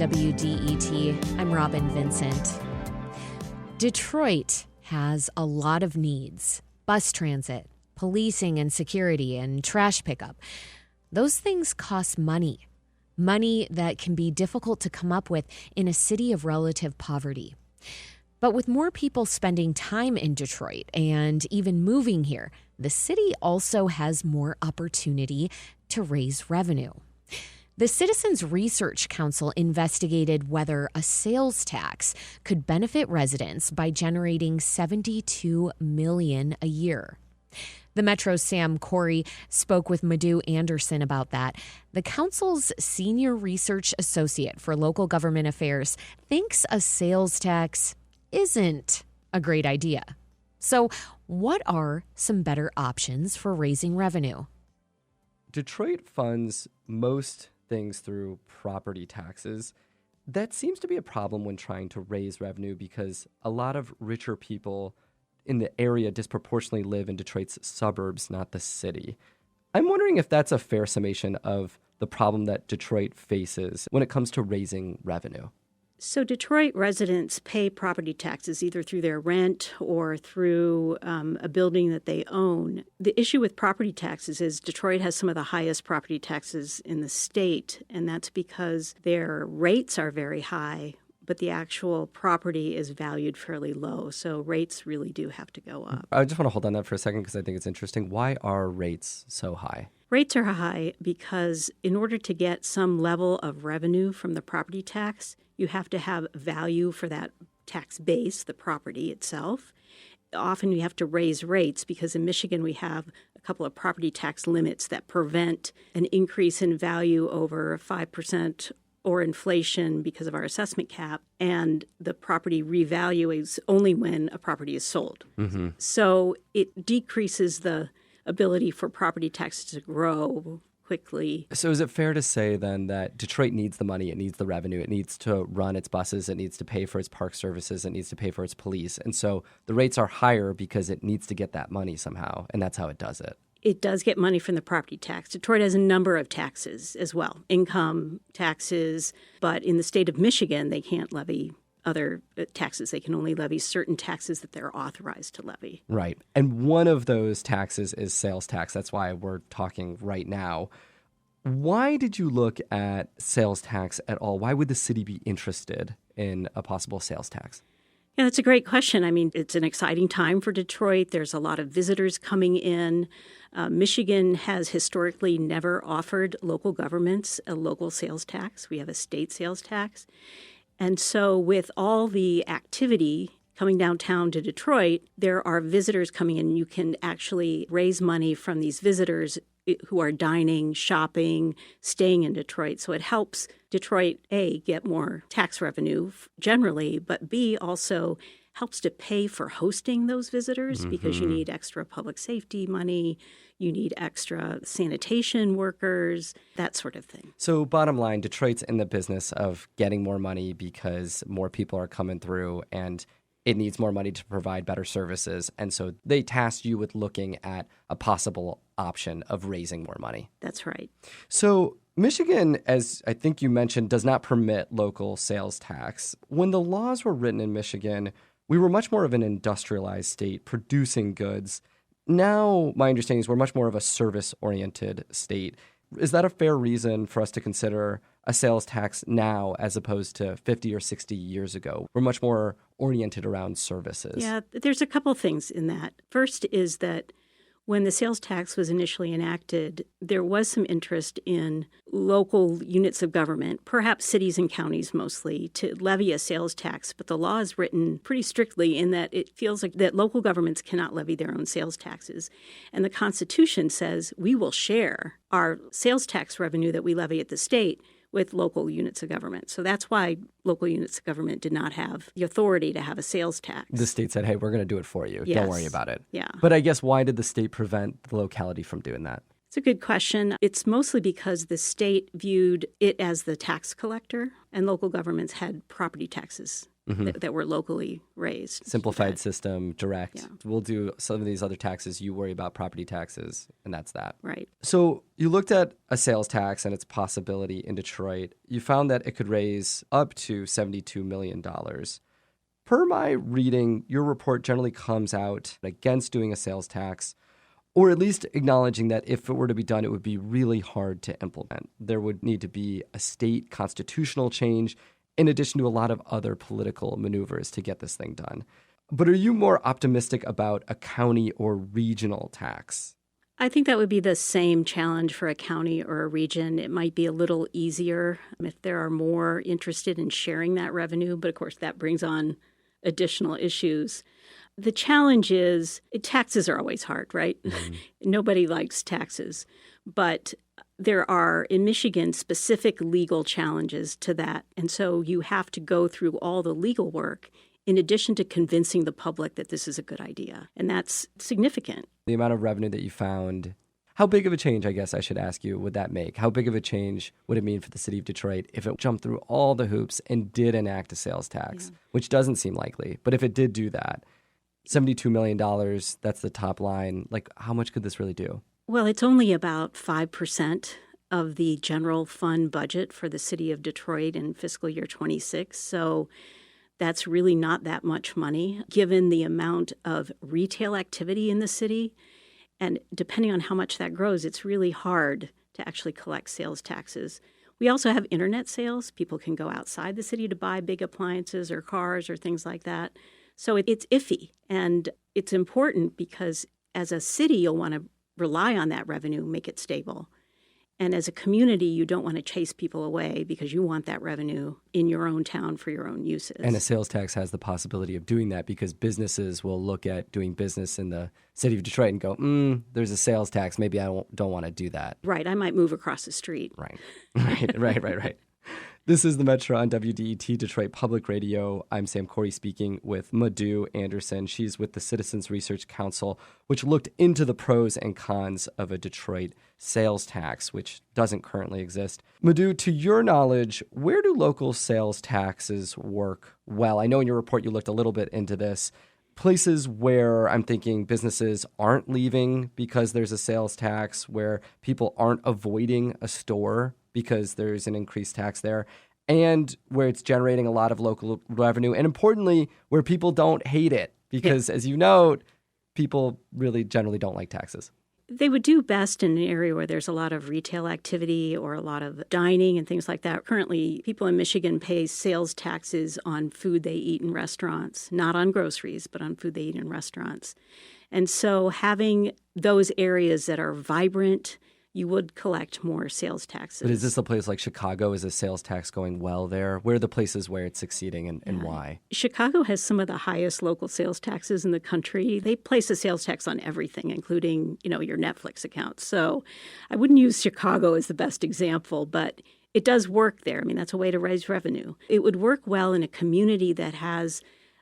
WDET. I'm Robin Vincent. Detroit has a lot of needs. Bus transit, policing and security, and trash pickup. Those things cost money. Money that can be difficult to come up with in a city of relative poverty. But with more people spending time in Detroit and even moving here, the city also has more opportunity to raise revenue. The Citizens Research Council investigated whether a sales tax could benefit residents by generating $72 million a year. The Metro's Sam Corey spoke with Madhu Anderson about that. The council's senior research associate for local government affairs thinks a sales tax isn't a great idea. So, what are some better options for raising revenue? Detroit funds most things through property taxes. That seems to be a problem when trying to raise revenue because a lot of richer people in the area disproportionately live in Detroit's suburbs, not the city. I'm wondering if that's a fair summation of the problem that Detroit faces when it comes to raising revenue. So Detroit residents pay property taxes either through their rent or through a building that they own. The issue with property taxes is Detroit has some of the highest property taxes in the state, and that's because their rates are very high, but the actual property is valued fairly low. So rates really do have to go up. I just want to hold on that for a second because I think it's interesting. Why are rates so high? Rates are high because in order to get some level of revenue from the property tax, you have to have value for that tax base, the property itself. Often you have to raise rates because in Michigan we have a couple of property tax limits that prevent an increase in value over 5% or inflation because of our assessment cap, and the property revalues only when a property is sold. Mm-hmm. So it decreases the ability for property taxes to grow quickly. So is it fair to say then that Detroit needs the money, it needs the revenue, it needs to run its buses, it needs to pay for its park services, it needs to pay for its police, and so the rates are higher because it needs to get that money somehow, and that's how it does it? It does get money from the property tax. Detroit has a number of taxes as well, income taxes, but in the state of Michigan, they can't levy other taxes. They can only levy certain taxes that they're authorized to levy. Right. And one of those taxes is sales tax. That's why we're talking right now. Why did you look at sales tax at all? Why would the city be interested in a possible sales tax? Yeah, that's a great question. I mean, it's an exciting time for Detroit. There's a lot of visitors coming in. Michigan has historically never offered local governments a local sales tax. We have a state sales tax. And so with all the activity coming downtown to Detroit, there are visitors coming in. You can actually raise money from these visitors who are dining, shopping, staying in Detroit. So it helps Detroit, A, get more tax revenue generally, but B, also helps to pay for hosting those visitors because you need extra public safety money, you need extra sanitation workers, that sort of thing. So bottom line, Detroit's in the business of getting more money because more people are coming through and it needs more money to provide better services. And so they tasked you with looking at a possible option of raising more money. That's right. So Michigan, as I think you mentioned, does not permit local sales tax. When the laws were written in Michigan, we were much more of an industrialized state producing goods. Now, my understanding is we're much more of a service-oriented state. Is that a fair reason for us to consider a sales tax now as opposed to 50 or 60 years ago? We're much more oriented around services. Yeah, there's a couple things in that. First is that when the sales tax was initially enacted, there was some interest in local units of government, perhaps cities and counties mostly, to levy a sales tax. But the law is written pretty strictly in that it feels like that local governments cannot levy their own sales taxes. And the Constitution says we will share our sales tax revenue that we levy at the state with local units of government. So that's why local units of government did not have the authority to have a sales tax. The state said, hey, we're going to do it for you. Yes. Don't worry about it. Yeah. But I guess why did the state prevent the locality from doing that? It's a good question. It's mostly because the state viewed it as the tax collector and local governments had property taxes that were locally raised. Simplified system, direct. Yeah. We'll do some of these other taxes. You worry about property taxes, and that's that. Right. So you looked at a sales tax and its possibility in Detroit. You found that it could raise up to $72 million. Per my reading, your report generally comes out against doing a sales tax, or at least acknowledging that if it were to be done, it would be really hard to implement. There would need to be a state constitutional change in addition to a lot of other political maneuvers to get this thing done. But are you more optimistic about a county or regional tax? I think that would be the same challenge for a county or a region. It might be a little easier if there are more interested in sharing that revenue, but of course that brings on additional issues. The challenge is taxes are always hard, right? Mm-hmm. Nobody likes taxes, but there are, in Michigan, specific legal challenges to that. And so you have to go through all the legal work in addition to convincing the public that this is a good idea. And that's significant. The amount of revenue that you found, how big of a change, I guess I should ask you, would that make? How big of a change would it mean for the city of Detroit if it jumped through all the hoops and did enact a sales tax, which doesn't seem likely. But if it did do that, $72 million, that's the top line. Like, how much could this really do? Well, it's only about 5% of the general fund budget for the city of Detroit in fiscal year 26. So that's really not that much money, given the amount of retail activity in the city. And depending on how much that grows, it's really hard to actually collect sales taxes. We also have internet sales. People can go outside the city to buy big appliances or cars or things like that. So it's iffy. And it's important because as a city, you'll want to rely on that revenue, make it stable. And as a community, you don't want to chase people away because you want that revenue in your own town for your own uses. And a sales tax has the possibility of doing that because businesses will look at doing business in the city of Detroit and go, there's a sales tax. Maybe I don't want to do that. Right. I might move across the street. Right. This is the Metro on WDET Detroit Public Radio. I'm Sam Corey speaking with Madhu Anderson. She's with the Citizens Research Council, which looked into the pros and cons of a Detroit sales tax, which doesn't currently exist. Madhu, to your knowledge, where do local sales taxes work well? I know in your report you looked a little bit into this. Places where I'm thinking businesses aren't leaving because there's a sales tax, where people aren't avoiding a store because there's an increased tax there, and where it's generating a lot of local revenue. And importantly, where people don't hate it because, as you note, people really generally don't like taxes. They would do best in an area where there's a lot of retail activity or a lot of dining and things like that. Currently, people in Michigan pay sales taxes on food they eat in restaurants, not on groceries, but on food they eat in restaurants. And so having those areas that are vibrant, you would collect more sales taxes. But is this a place like Chicago? Is a sales tax going well there? Where are the places where it's succeeding and why? Chicago has some of the highest local sales taxes in the country. They place a sales tax on everything, including, your Netflix account. So I wouldn't use Chicago as the best example, but it does work there. I mean, that's a way to raise revenue. It would work well in a community that has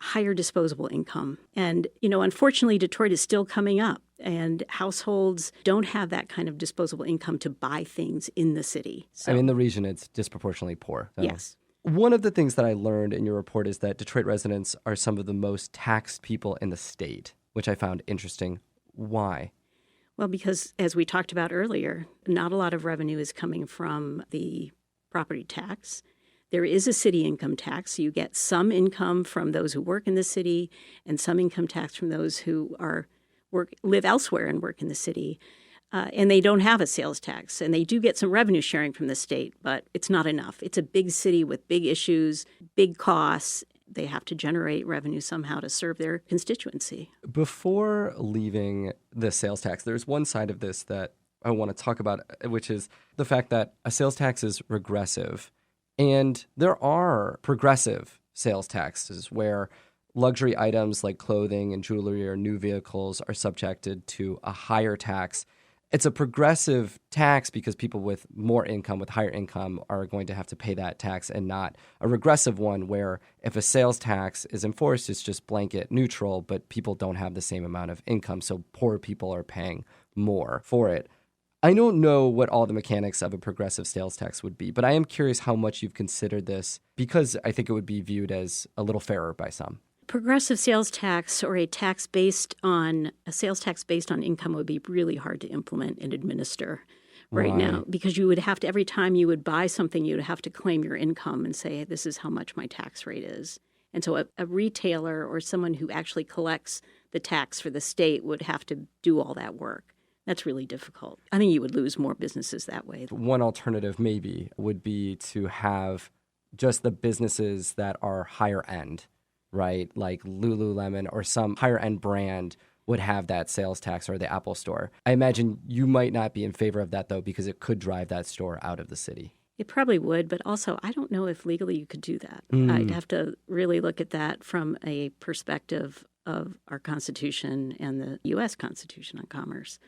higher disposable income. And, unfortunately, Detroit is still coming up. And households don't have that kind of disposable income to buy things in the city. So, in the region, it's disproportionately poor. So. Yes. One of the things that I learned in your report is that Detroit residents are some of the most taxed people in the state, which I found interesting. Why? Well, because as we talked about earlier, not a lot of revenue is coming from the property tax. There is a city income tax. So you get some income from those who work in the city and some income tax from those who live elsewhere and work in the city, and they don't have a sales tax. And they do get some revenue sharing from the state, but it's not enough. It's a big city with big issues, big costs. They have to generate revenue somehow to serve their constituency. Before leaving the sales tax, there's one side of this that I want to talk about, which is the fact that a sales tax is regressive. And there are progressive sales taxes where luxury items like clothing and jewelry or new vehicles are subjected to a higher tax. It's a progressive tax because people with more income, with higher income, are going to have to pay that tax, and not a regressive one where if a sales tax is enforced, it's just blanket neutral, but people don't have the same amount of income, so poor people are paying more for it. I don't know what all the mechanics of a progressive sales tax would be, but I am curious how much you've considered this because I think it would be viewed as a little fairer by some. Progressive sales tax or a sales tax based on income would be really hard to implement and administer right now, because you would have to, every time you would buy something, you would have to claim your income and say, this is how much my tax rate is. And so a retailer or someone who actually collects the tax for the state would have to do all that work. That's really difficult. I think you would lose more businesses that way. One alternative maybe would be to have just the businesses that are higher end, right? Like Lululemon or some higher end brand would have that sales tax, or the Apple Store. I imagine you might not be in favor of that, though, because it could drive that store out of the city. It probably would, but also I don't know if legally you could do that. I'd have to really look at that from a perspective of our Constitution and the U.S. Constitution on commerce.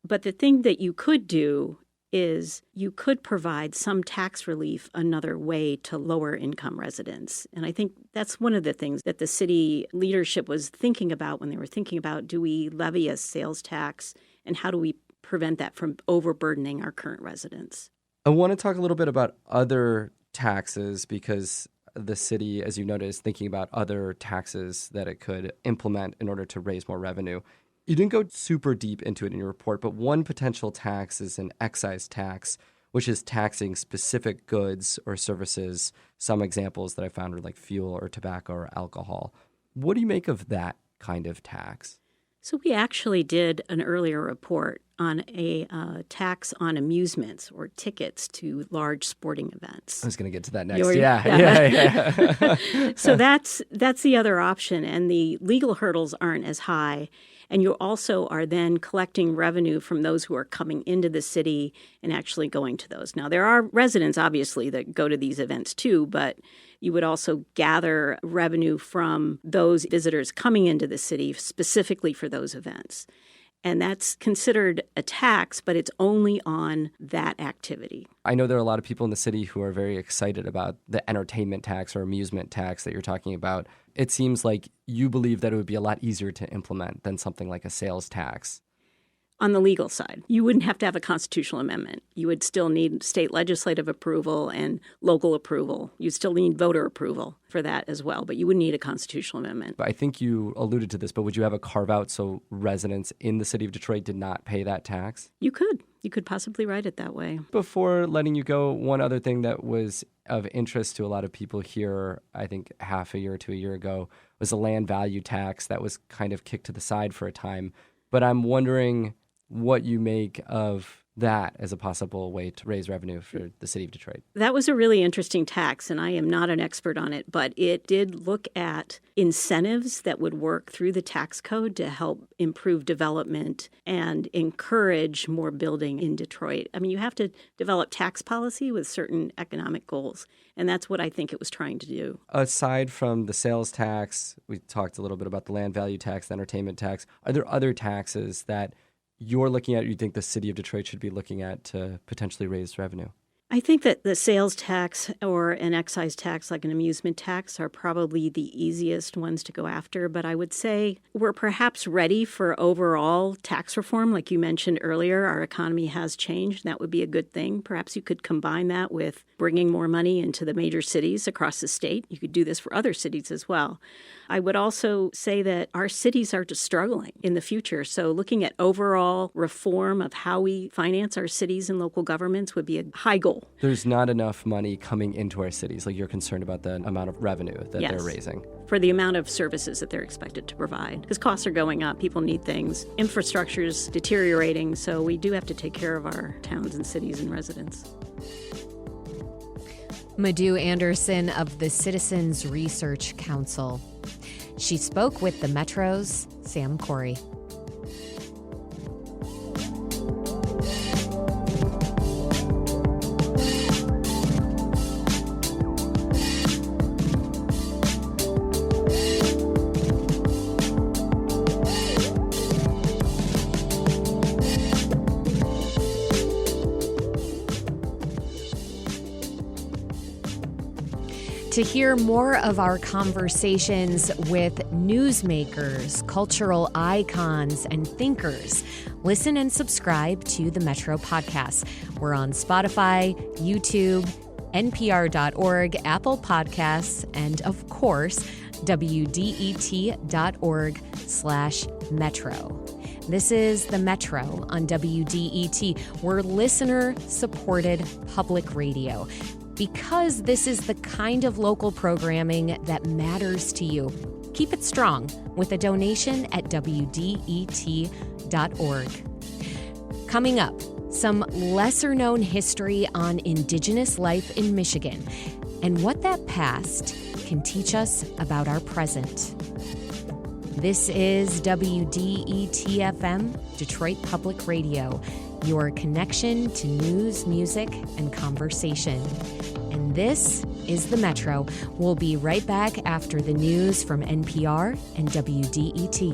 But the thing that you could do is you could provide some tax relief another way to lower income residents. And I think that's one of the things that the city leadership was thinking about when they were thinking about, do we levy a sales tax and how do we prevent that from overburdening our current residents? I want to talk a little bit about other taxes because the city, as you noted, is thinking about other taxes that it could implement in order to raise more revenue. You didn't go super deep into it in your report, but one potential tax is an excise tax, which is taxing specific goods or services. Some examples that I found were like fuel or tobacco or alcohol. What do you make of that kind of tax? So we actually did an earlier report on a tax on amusements or tickets to large sporting events. I was going to get to that next. Yeah. So that's the other option, and the legal hurdles aren't as high. And you also are then collecting revenue from those who are coming into the city and actually going to those. Now, there are residents, obviously, that go to these events too, but you would also gather revenue from those visitors coming into the city specifically for those events. And that's considered a tax, but it's only on that activity. I know there are a lot of people in the city who are very excited about the entertainment tax or amusement tax that you're talking about. It seems like you believe that it would be a lot easier to implement than something like a sales tax. On the legal side, you wouldn't have to have a constitutional amendment. You would still need state legislative approval and local approval. You'd still need voter approval for that as well, but you wouldn't need a constitutional amendment. But I think you alluded to this, but would you have a carve-out so residents in the city of Detroit did not pay that tax? You could. You could possibly write it that way. Before letting you go, one other thing that was of interest to a lot of people here, I think half a year to a year ago, was a land value tax that was kind of kicked to the side for a time. But I'm wondering what you make of that as a possible way to raise revenue for the city of Detroit. That was a really interesting tax, and I am not an expert on it, but it did look at incentives that would work through the tax code to help improve development and encourage more building in Detroit. I mean, you have to develop tax policy with certain economic goals, and that's what I think it was trying to do. Aside from the sales tax, we talked a little bit about the land value tax, the entertainment tax. Are there other taxes that you're looking at, you think the city of Detroit should be looking at to potentially raise revenue? I think that the sales tax or an excise tax like an amusement tax are probably the easiest ones to go after. But I would say we're perhaps ready for overall tax reform. Like you mentioned earlier, our economy has changed. That would be a good thing. Perhaps you could combine that with bringing more money into the major cities across the state. You could do this for other cities as well. I would also say that our cities are just struggling in the future. So looking at overall reform of how we finance our cities and local governments would be a high goal. There's not enough money coming into our cities. Like, you're concerned about the amount of revenue that Yes. they're raising. For the amount of services that they're expected to provide. Because costs are going up, people need things, infrastructure's deteriorating, so we do have to take care of our towns and cities and residents. Madhu Anderson of the Citizens Research Council. She spoke with the Metro's Sam Corey. To hear more of our conversations with newsmakers, cultural icons, and thinkers, listen and subscribe to the Metro Podcast. We're on Spotify, YouTube, NPR.org, Apple Podcasts, and of course, WDET.org/Metro. This is the Metro on WDET. We're listener-supported public radio because this is the kind of local programming that matters to you. Keep it strong with a donation at WDET.org. Coming up, some lesser-known history on Indigenous life in Michigan and what that past can teach us about our present. This is WDET-FM, Detroit Public Radio, your connection to news, music, and conversation. And this is the Metro. We'll be right back after the news from NPR and WDET.